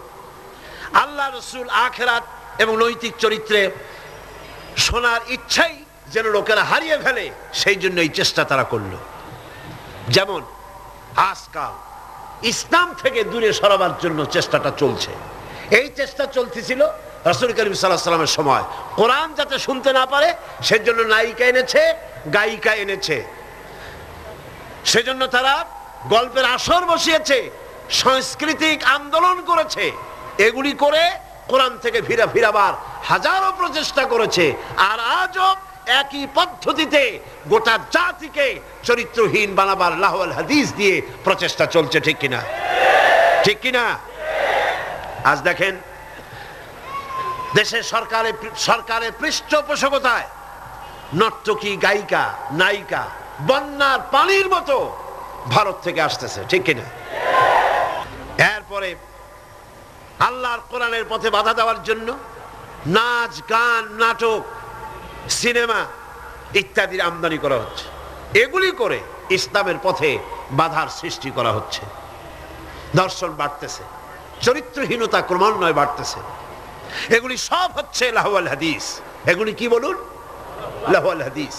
আল্লাহ রাসূল আখিরাত এবং নৈতিক চরিত্রে শোনার ইচ্ছাই যেন লোকেরা হারিয়ে ফেলে, সেই জন্য এই চেষ্টা তারা করলো। যেমন আজকাল ইসলাম থেকে দূরে সরাবার জন্য চেষ্টাটা চলছে। এই চেষ্টা চলতেছিল রাসূল করিম সাল্লাল্লাহু আলাইহি ওয়াসাল্লামের সময়। কোরআন যাতে শুনতে না পারে সেজন্য নায়িকা এনেছে, গায়িকা এনেছে, সেজন্য তারা গল্পের আসর বসিয়েছে, সাংস্কৃতিক আন্দোলন করেছে। এগুলি করে কোরআন থেকে ফিরাবার হাজারো প্রচেষ্টা করেছে। আর আজও একই পদ্ধতিতে গোটা জাতিকে চরিত্রহীন বানাবার লাহওয়াল হাদিস দিয়ে প্রচেষ্টা চলছে। ঠিক কিনা? ঠিক কিনা? আজ দেখেন দেশের সরকারের পৃষ্ঠপোষকতায় নর্তকী, গায়িকা, নায়িকা বন্যার পানির মতো ভারত থেকে আসতেছে। ঠিক কিনা? এরপরে আল্লাহর কোরআনের পথে বাধা দেওয়ার জন্য নাচ, গান, নাটক, সিনেমা ইত্যাদির আমদানি করা হচ্ছে। এগুলি করে ইসলামের পথে বাধার সৃষ্টি করা হচ্ছে। দর্শন বাড়তেছে, চরিত্রহীনতা ক্রমান্বয়ে বাড়তেছে। এগুলি সব হচ্ছে লাহওয়াল হাদিস। এগুলি কি বলুন? লাহওয়াল হাদিস।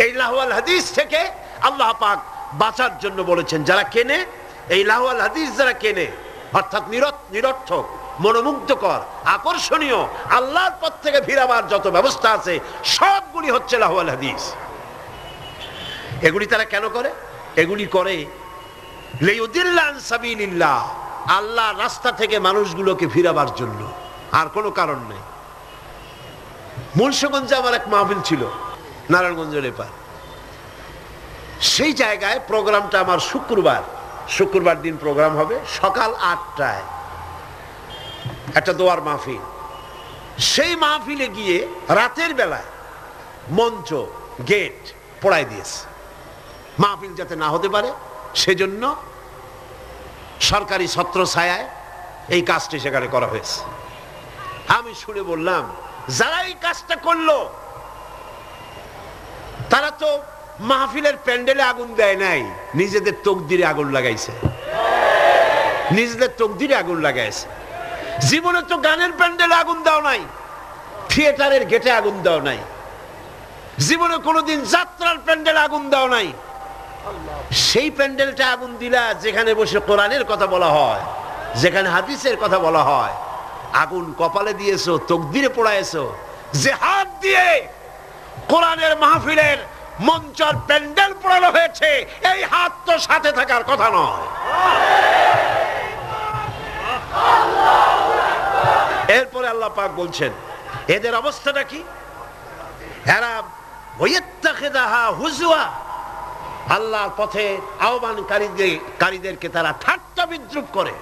এই লাহওয়াল হাদিস থেকে আল্লাহ পাক বাঁচার জন্য বলেছেন, যারা কেনে এই লাহওয়াল হাদিস, যারা কেনে অর্থাৎ নিরর্থক, মনোমুগ্ধকর, আকর্ষণীয়, আল্লাহর পথ থেকে ফিরাবার যত ব্যবস্থা আছে সবগুলি হচ্ছে লাহওয়াল হাদিস। এগুলি তারা কেন করে? এগুলি করে লিইউদিল্লা আন সাবিলিল্লাহ, আল্লাহর রাস্তা থেকে মানুষগুলোকে ফিরাবার জন্য, আর কোনো কারণ নেই। মুন্সিগঞ্জে আমার এক মাহফিল ছিল, নারায়ণগঞ্জের এপার। সেই জায়গায় প্রোগ্রামটা আমার শুক্রবার দিন প্রোগ্রাম হবে সকাল 8টায়, একটা দোয়ার মাহফিল। সেই মাহফিলে গিয়ে রাতের বেলায় মঞ্চ গেট পোড়ায় দিয়েছে, মাহফিল যাতে না হতে পারে সেজন্য সরকারি ছত্রছায়ায় এই কাজটি সেখানে করা হয়েছে। আমি শুনে বললাম, যারা এই কাজটা করলো তারা তো মাহফিলের প্যান্ডেলে আগুন দেয় নাই, নিজেদের তকদিরে আগুন লাগাইছে, নিজেদের তকদিরে আগুন লাগাইছে। জীবনে তো গানের প্যান্ডেলে আগুন দাও নাই, থিয়েটারের গেটে আগুন দাও নাই, জীবনে কোনোদিন যাত্রার প্যান্ডেলে আগুন দাও নাই। সেই প্যান্ডেলটা আগুন দিলা যেখানে বসে কোরআনের কথা বলা হয়, যেখানে হাদিসের কথা বলা হয়। আগুন কপালে দিয়েছো, তকদিরে পোড়াইছো। যে হাত দিয়ে কোরআনের মাহফিলের মঞ্চের প্যান্ডেল পোড়ানো হয়েছে, এই হাত তো সাথে থাকার কথা নয়। এরপরে আল্লাহ পাক বলছেন, এদের অবস্থাটা কি? এরা ওয়াইত্তাখিদাহা হুজওয়া, আল্লাহর পথে আহ্বানকারীদেরকে তারা ঠাট্টা বিদ্রুপ করে।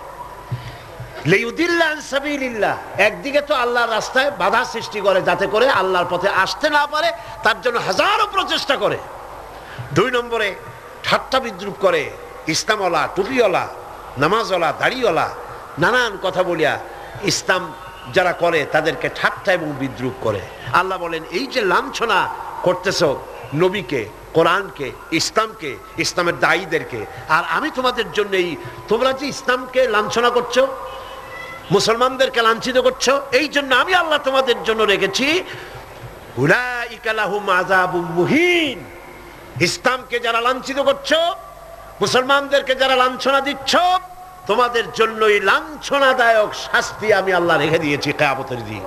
লিইউদিল্লা আন সাবিলিল্লাহ, একদিকে তো আল্লাহর রাস্তায় বাধা সৃষ্টি করে যাতে করে আল্লাহর পথে আসতে না পারে, তার জন্য হাজারো প্রচেষ্টা করে। 2 নম্বরে ঠাট্টা বিদ্রুপ করে ইসলামওয়ালা, টুপিওয়ালা, নামাজওয়ালা, দাড়িওয়ালা, নানান কথা বলিয়া ইসলাম যারা করে তাদেরকে ঠাট্টা এবং বিদ্রুপ করে। আল্লাহ বলেন, এই যে লাঞ্ছনা করতেছ নবীকে, কোরআনকে, ইসলামকে, ইসলামের দায়ীদেরকে, আর আমি তোমাদের জন্য তোমরা যে ইসলামকে লাঞ্ছনা করছো, মুসলমানদেরকে লাঞ্ছিত করছো, এই জন্য আমি আল্লাহ তোমাদের জন্য রেখেছি উলাইকা লাহুম আযাবুম মুহিন। ইসলামকে যারা লাঞ্ছিত করছো, মুসলমানদেরকে যারা লাঞ্ছনা দিচ্ছ, তোমাদের জন্যই লাঞ্ছনাদায়ক শাস্তি আমি আল্লাহ রেখে দিয়েছি কিয়ামতের দিন।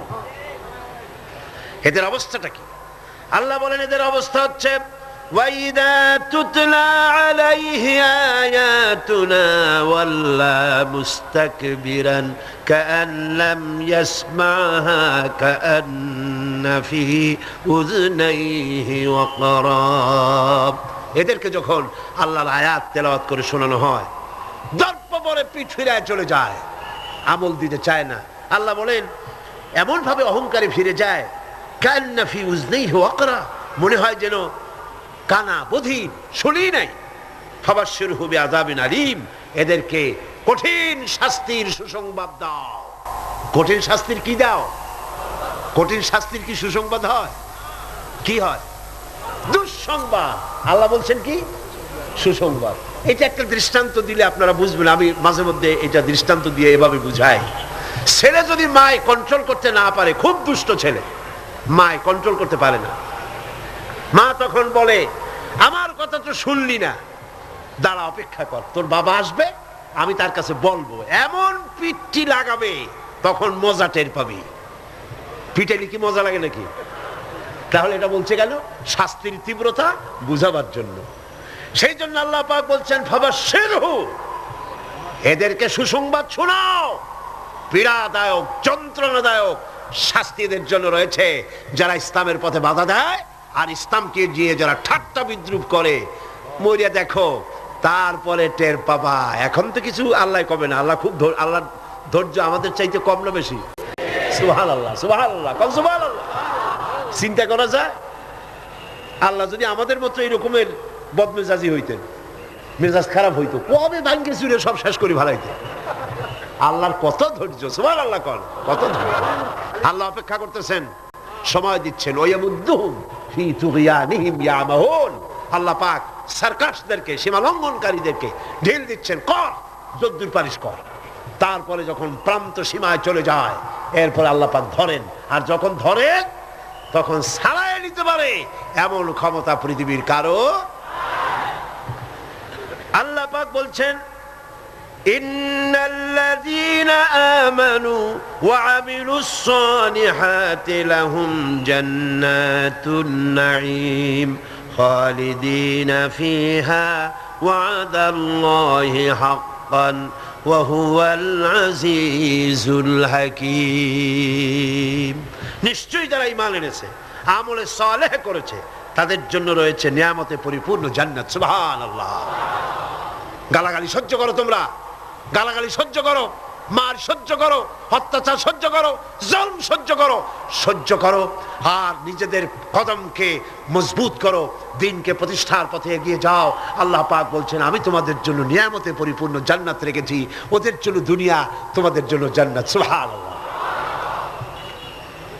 এদের অবস্থাটা কি? আল্লাহ বলেন, এদের অবস্থা হচ্ছে وَإِذَا تُتْلَى عَلَيْهِ آيَاتُنَا وَلَّى مُسْتَكْبِرًا كَأَنْ لَّمْ يَسْمَعْهَا كَأَنَّ فِي أُذُنَيْهِ وَقْرًا। এদেরকে যখন আল্লাহর আয়াত তেলাওয়াত করে শোনানো হয়, দর্প পরে পিঠ ফিরায় চলে যায়, আমল দিতে চায় না। আল্লাহ বলেন, এমন ভাবে অহংকারে ফিরে যায়, কান্না ফি উযনাইহি ওয়াকরা, মনে হয় যেন কানা বধির, শুনি নাই। ফাবাশশিরহু বিআযাবিন আলীম, এদেরকে কঠিন শাস্তির সুসংবাদ দাও। কঠিন শাস্তির কি দাও? কঠিন শাস্তির কি সুসংবাদ হয়? কি হয়? দুঃসংবাদ। আল্লাহ বলছেন কি? সুসংবাদ। এটা একটা দৃষ্টান্ত দিলে আপনারা বুঝবেন। আমি মাঝে মধ্যে এটা দৃষ্টান্ত দিয়ে এভাবে বুঝাই। ছেলে যদি মায় কন্ট্রোল করতে না পারে, খুব দুষ্ট ছেলে, মায় কন্ট্রোল করতে পারে না, মা তখন বলে, আমার কথা তো শুনলি না, দাঁড়া, অপেক্ষা কর, তোর বাবা আসবে, আমি তার কাছে বলবো। এমন পিঠটি লাগাবে, তখন মজা টের পাবি। পিটাইলে কি মজা লাগে নাকি? তাহলে এটা বলছে কেন? শাস্তির তীব্রতা বুঝাবার জন্য। সেই জন্য আল্লাহ পাক বলছেন, ফাবাশশিরহু, এদেরকে সুসংবাদ শোনাও। পীড়াদায়ক, যন্ত্রণাদায়ক শাস্তি এদের জন্য রয়েছে যারা ইসলামের পথে বাধা দেয় আর ইসলামকে দিয়ে যারা ঠাট্টা বিদ্রুপ করে। মরিয়া দেখো, তারপরে টের পাবা। এখন তো কিছু আল্লাহ কবে না। আল্লাহ খুব, আল্লাহর ধৈর্য আমাদের চাইতে কম না বেশি? সুবহানাল্লাহ, সুবহানাল্লাহ, কম সুবহানাল্লাহ। চিন্তা করা যায়, আল্লাহ যদি আমাদের মতো এরকমের বদমেজাজি হইতেন, মেজাজ খারাপ হইতো, কবে ভাঙ্গে চুরে সব শেষ করে ভালাইতেন। আল্লাহর কত ধৈর্য, সুবহানাল্লাহ, কত ধৈর্য। আল্লাহ অপেক্ষা করতেছেন, সময় দিচ্ছেন। ওয়ায়ামুদ্দুহুম ফি তুগয়ানিহিম ইয়ামাহুন। আল্লাহ পাক সার্কাসদেরকে, সীমা লঙ্ঘনকারীদেরকে ঢিল দিচ্ছেন, কর, যদ্দুর পারিস কর। তারপরে যখন প্রান্ত সীমায় চলে যায়, এরপর আল্লাহ পাক ধরেন, আর যখন ধরেন তখন ছাড়াই নিতে পারে এমন ক্ষমতা পৃথিবীর কারো। আল্লাহ পাক বলছেন, ইন্নাল্লাযীনা আমানু ওয়া আমিলুস সালিহাতি লাহুম জান্নাতুন নাঈম খালিদিনা ফিহা ওয়াদাল্লাহি হাক্কান ওয়া হুয়াল আজিজুল হাকীম। নিশ্চয়ই যারা ঈমান এনেছে, আমলে সালেহ করেছে, তাদের জন্য রয়েছে নিয়ামতে পরিপূর্ণ জান্নাত। সুবহানাল্লাহ। গালাগালি সহ্য করো, তোমরা গালাগালি সহ্য করো, মার সহ্য করো, অত্যাচার সহ্য করো, জুলম সহ্য করো, আর নিজেদের কদমকে মজবুত করো, দ্বীনকে প্রতিষ্ঠার পথে এগিয়ে যাও। আল্লাহ পাক বলছেন, আমি তোমাদের জন্য নিয়ামতে পরিপূর্ণ জান্নাত রেখেছি, ওদের জন্য দুনিয়া, তোমাদের জন্য জান্নাত। সুবহানাল্লাহ।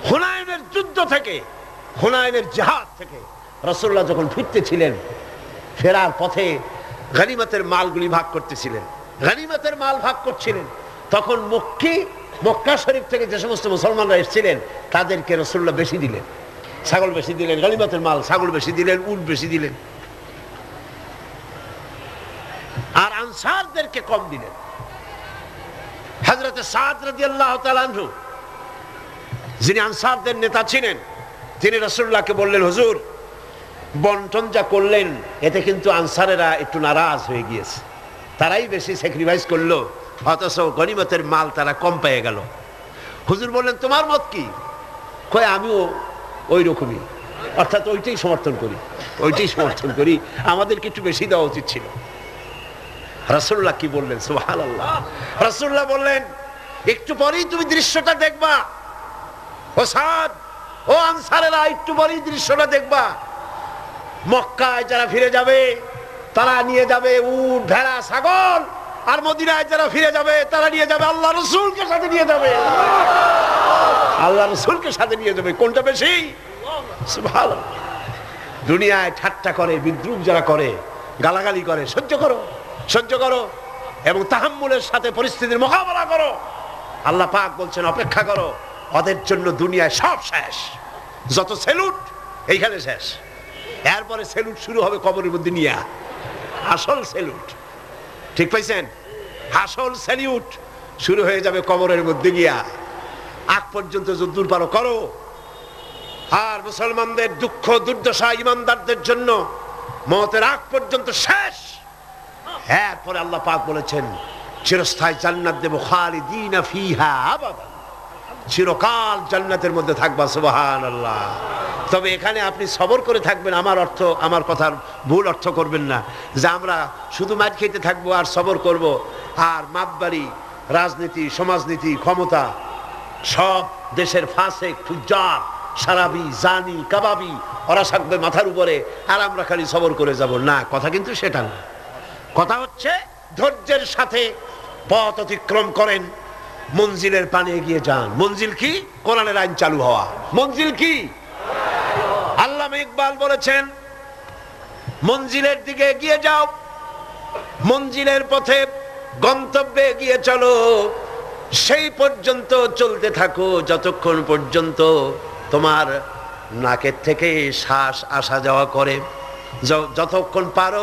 হুনাইনের যুদ্ধ থেকে, হুনাইনের জিহাদ থেকে রাসূলুল্লাহ যখন ফিরতেছিলেন, ফেরার পথে গনিমতের মালগুলি ভাগ করতেছিলেন, গনিমতের মাল ভাগ করছিলেন, তখন মক্কা শরীফ থেকে যে সমস্ত মুসলমানরা এসেছিলেন তাদেরকে রাসূলুল্লাহ বেশি দিলেন, ছাগল বেশি দিলেন, গনিমতের মাল ছাগল বেশি দিলেন, উট বেশি দিলেন, আর আনসারদেরকে কম দিলেন। হযরত সাদ রাদিয়াল্লাহু তাআলা আনহু, যিনি আনসারদের নেতা ছিলেন, তিনি রাসূলুল্লাহকে বললেন, হুজুর, বন্টন যা করলেন এতে কিন্তু আনসারেরা একটু নারাজ হয়ে গিয়েছে, তারাই বেশি স্যাক্রিফাইস করলো, অথচ গনিমতের মাল তারা কম পেয়ে গেল। হুজুর বললেন, তোমার মত কি? কয়, আমিও ওই রকমই, অর্থাৎ ওইটাই সমর্থন করি, আমাদেরকে একটু বেশি দেওয়া উচিত ছিল। রাসূলুল্লাহ কি বললেন? সুবহানাল্লাহ। রাসূলুল্লাহ বললেন, একটু পরেই তুমি দৃশ্যটা দেখবা, ও সাদ, ও আনসারেরা, একটু পরেই দৃশ্যটা দেখবা। মক্কায় যারা ফিরে যাবে তারা নিয়ে যাবে উট, ভেড়া, ছাগল, আর মদিনায় যারা ফিরে যাবে তারা নিয়ে যাবে আল্লাহ রাসূলকে সাথে নিয়ে যাবে, আল্লাহ রাসূলকে সাথে নিয়ে যাবে। কোনটা বেশি? সুবহানাল্লাহ। দুনিয়ায় ঠাট্টা করে, বিদ্রুপ যারা করে, গালাগালি করে, সহ্য করো এবং তাহাম্মুলের সাথে পরিস্থিতির মোকাবেলা করো। আল্লাহ পাক বলছেন, অপেক্ষা করো, ওদের জন্য দুনিয়ায় সব শেষ, যত সেলুট এইখানে শেষ, এরপরে সেলুট শুরু হবে কবরের মধ্যে নিয়ে, আসল সেলুট, ঠিক পাইছেন? আসল সেলিউট শুরু হয়ে যাবে কবরের মধ্যে গিয়া। আগ পর্যন্ত যদ্দূর পারো করো। আর মুসলমানদের দুঃখ দুর্দশা ঈমানদারদের জন্য মওতের আগ পর্যন্ত শেষ। এরপরে আল্লাহ পাক বলেছেন, চিরস্থায়ী জান্নাত দেব, খালিদিনা ফিহা আবাদা, চিরকাল জান্নাতের মধ্যে থাকবা। সুবহানাল্লাহ। তবে এখানে আপনি সবর করে থাকবেন, আমার কথার ভুল অর্থ করবেন না যে আমরা শুধু মার খেতে থাকবো আর সবর করব, আর মাতবাড়ি, রাজনীতি, সমাজনীতি, ক্ষমতা, সব দেশের ফাসেক, ফুজ্জার, সারাবি, জানি, কাবাবি, ওরা থাকবে মাথার উপরে, আর আমরা খালি সবর করে যাব না। কথা কিন্তু সেটা না। কথা হচ্ছে ধৈর্যের সাথে পথ অতিক্রম করেন, মঞ্জিলের পানে এগিয়ে যান। মঞ্জিল কি? কোরআনের আইন চালু হওয়া। মঞ্জিল কি? আল্লামা ইকবাল বলেছেন, মঞ্জিলের দিকে এগিয়ে যাও, মঞ্জিলের পথে গন্তব্যে এগিয়ে চলো, সেই পর্যন্ত চলতে থাকো যতক্ষণ পর্যন্ত তোমার নাকের থেকে শ্বাস আসা যাওয়া করে। যতক্ষণ পারো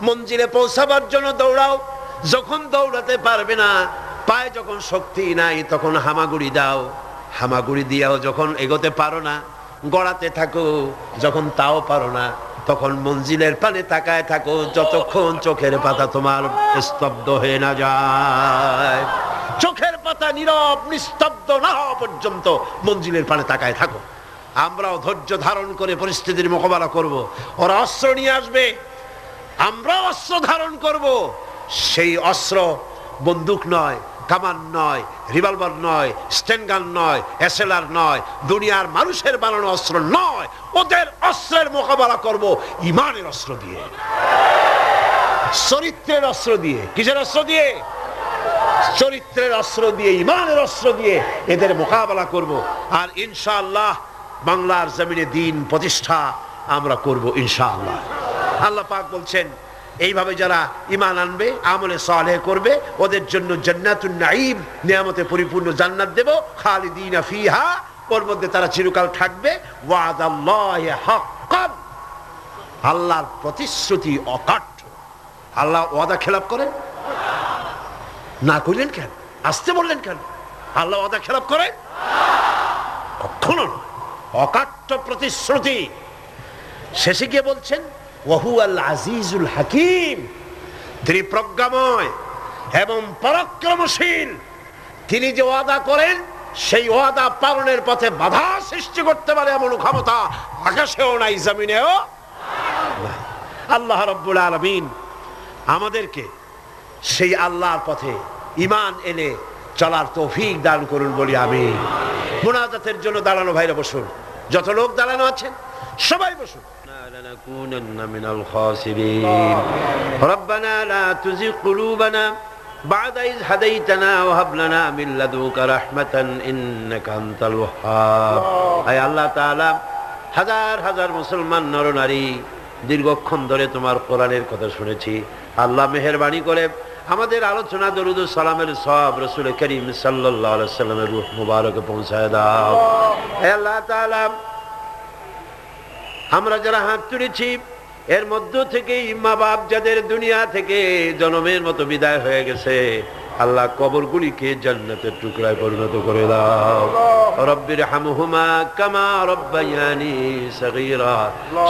মঞ্জিলে পৌঁছাবার জন্য দৌড়াও, যখন দৌড়াতে পারবে না, পায়ে যখন শক্তি নাই, তখন হামাগুড়ি দাও, হামাগুড়ি দিয়াও যখন এগোতে পারো না, গড়াতে থাকো, যখন তাও পারো না, তখন মঞ্জিলের পানে তাকায় থাকো, যতক্ষণ চোখের পাতা তোমার স্তব্ধ হয়ে না যায়। চোখের পাতা নীরব নিস্তব্ধ না হওয়া পর্যন্ত মঞ্জিলের পানে তাকায় থাকো। আমরাও ধৈর্য ধারণ করে পরিস্থিতির মোকাবেলা করব। ওরা অস্ত্র নিয়ে আসবে, আমরাও অস্ত্র ধারণ করব। সেই অস্ত্র বন্দুক নয়, কামান নয়, রিভলভার নয়, স্টেনগান নয়, এসএলআর নয়, দুনিয়ার মানুষের বানানো অস্ত্র নয়। ওদের অস্ত্রের মোকাবেলা করব ঈমানের অস্ত্র দিয়ে, চরিত্রের অস্ত্র দিয়ে। কিসের অস্ত্র দিয়ে? চরিত্রের অস্ত্র দিয়ে, ঈমানের অস্ত্র দিয়ে এদের মোকাবেলা করব। আর ইনশাআল্লাহ বাংলার জমিনে দ্বীন প্রতিষ্ঠা আমরা করব ইনশাআল্লাহ। আল্লাহ পাক বলছেন, এইভাবে যারা ঈমান আনবে, আমলে সালেহ করবে, ওদের জন্য জান্নাতুন নাঈম, নিয়ামতে পরিপূর্ণ জান্নাত দেব, খালিদিনা ফিহা, ওর মধ্যে তারা চিরকাল থাকবে। ওয়াদাল্লাহি হাক্কান, আল্লাহর প্রতিশ্রুতি অকাট্য। আল্লাহ ওয়াদা খেলাপ করেন না? কইলেন কেন? আসতে বললেন কেন? আল্লাহ ওয়াদা খেলাপ করেন? কখনো নয়। অকাট্য প্রতিশ্রুতি। শেষে গিয়ে বলছেন ওয়াহুয়াল আজিজুল হাকিম, তিনি প্রজ্ঞাময় এবং পরাক্রমশীল। তিনি যে ওয়াদা করেন সেই ওয়াদা পালনের পথে বাধা সৃষ্টি করতে পারে এমন ক্ষমতা আকাশেও নাই, জমিনেও নাই। আল্লাহ রাব্বুল আলামিন আমাদেরকে সেই আল্লাহর পথে ঈমান এনে চলার তৌফিক দান করুন বলি আমিন। মুনাজাতের জন্য দাঁড়ানো ভাইরা বসুন, যত লোক দাঁড়ানো আছেন সবাই বসুন। لنكونن من الخاسرين ربنا لا تزغ قلوبنا بعد إذ هديتنا وهب لنا من لدنك رحمة إنك أنت الوهاب। আয় আল্লাহ তাআলা, হাজার হাজার মুসলমান নরনারী দীর্ঘক্ষণ ধরে তোমার কোরআনের কথা শুনেছি। আল্লাহ মেহেরবানি করে আমাদের আলোচনা দরুদ ও সালামের সওয়াব রাসূল করিম সাল্লাল্লাহু আলাইহি ওয়াসাল্লামের রূহ মুবারকে পৌঁছায় দাও। হে আল্লাহ তাআলা, আমরা যারা হাত তুলেছি এর মধ্য থেকে মা বাপ যাদের দুনিয়া থেকে জন্মের মতো বিদায় হয়ে গেছে, আল্লাহ কবরগুলিকে জান্নাতের টুকরায় পরিণত করে দাও। রব্বির হামহুমা কামা রব্বায়ানি সগীরা।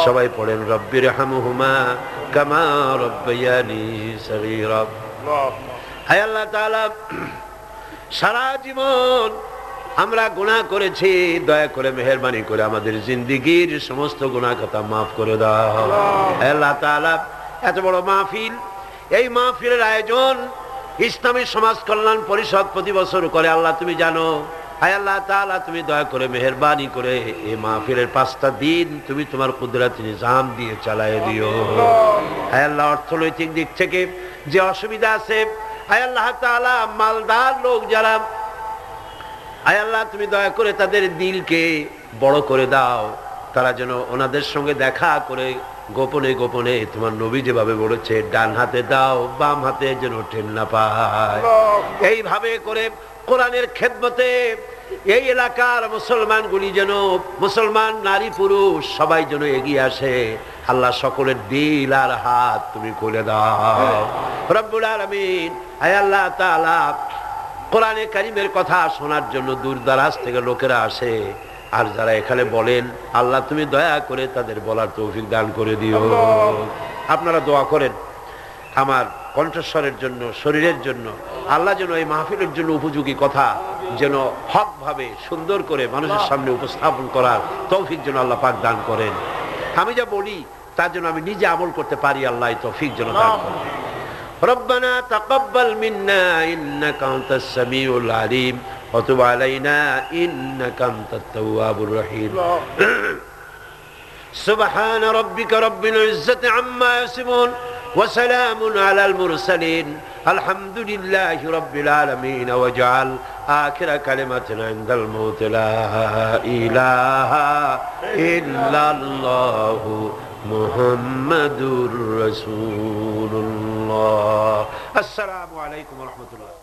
সবাই পড়েন রব্বির হামহুমা কামা রব্বায়ানি সগীরা। হে আল্লাহ তাআলা, সারা জীবন আমরা গুনাহ করেছি, দয়া করে মেহেরবানি করে আমাদের জিন্দেগীর সমস্ত গুনাহ খাতা মাফ করে দাও। হে আল্লাহ তাআলা, এত বড় মাহফিল, এই মাহফিলের আয়োজন ইসলামী সমাজ কল্যাণ পরিষদ প্রতি বছর করে। আল্লাহ তুমি জানো। হে আল্লাহ তাআলা, তুমি দয়া করে মেহেরবানি করে এই মাহফিলের 5টা দিন তুমি তোমার কুদরতি নিজাম দিয়ে চালায় দিও। হে আল্লাহ, অর্থনৈতিক দিক থেকে যে অসুবিধা আছে, হে আল্লাহ তাআলা, মালদার লোক যারা, আয় আল্লাহ তুমি দয়া করে তাদের দিলকে বড় করে দাও, তারা যেন ওনাদের সঙ্গে দেখা করে গোপনে গোপনে তোমার নবী যেভাবে বলেছে ডান হাতে দাও বাম হাতে যেন ঠেল না পায়। এইভাবে করে কোরআনের খেদমতে এই এলাকার মুসলমানগুলি যেন, মুসলমান নারী পুরুষ সবাই যেন এগিয়ে আসে। আল্লাহ সকলের দিল আর হাত তুমি খুলে দাও রব্বুল আলামিন। আয় আল্লাহ তাআলা, কোরআনে কারীমের কথা শোনার জন্য দূর দারাজ থেকে লোকেরা আসে, আর যারা এখানে বলেন আল্লাহ তুমি দয়া করে তাদের বলার তৌফিক দান করে দিও। আপনারা দোয়া করেন আমার কণ্ঠস্বরের জন্য, শরীরের জন্য, আল্লাহ যেন এই মাহফিলের জন্য উপযোগী কথা যেন হক ভাবে সুন্দর করে মানুষের সামনে উপস্থাপন করার তৌফিক যেন আল্লাহ পাক দান করেন। আমি যা বলি তার জন্য আমি নিজে আমল করতে পারি, আল্লাহ এই তৌফিক যেন দান করেন। ربنا تقبل منا إنك أنت السميع العليم وتب علينا إنك أنت التواب الرحيم سبحان ربك رب العزة عما يصفون وسلام على المرسلين الحمد لله رب العالمين واجعل آخر كلمتنا عند الموت لا إله إلا الله محمد رسول الله। السلام عليكم ورحمة الله।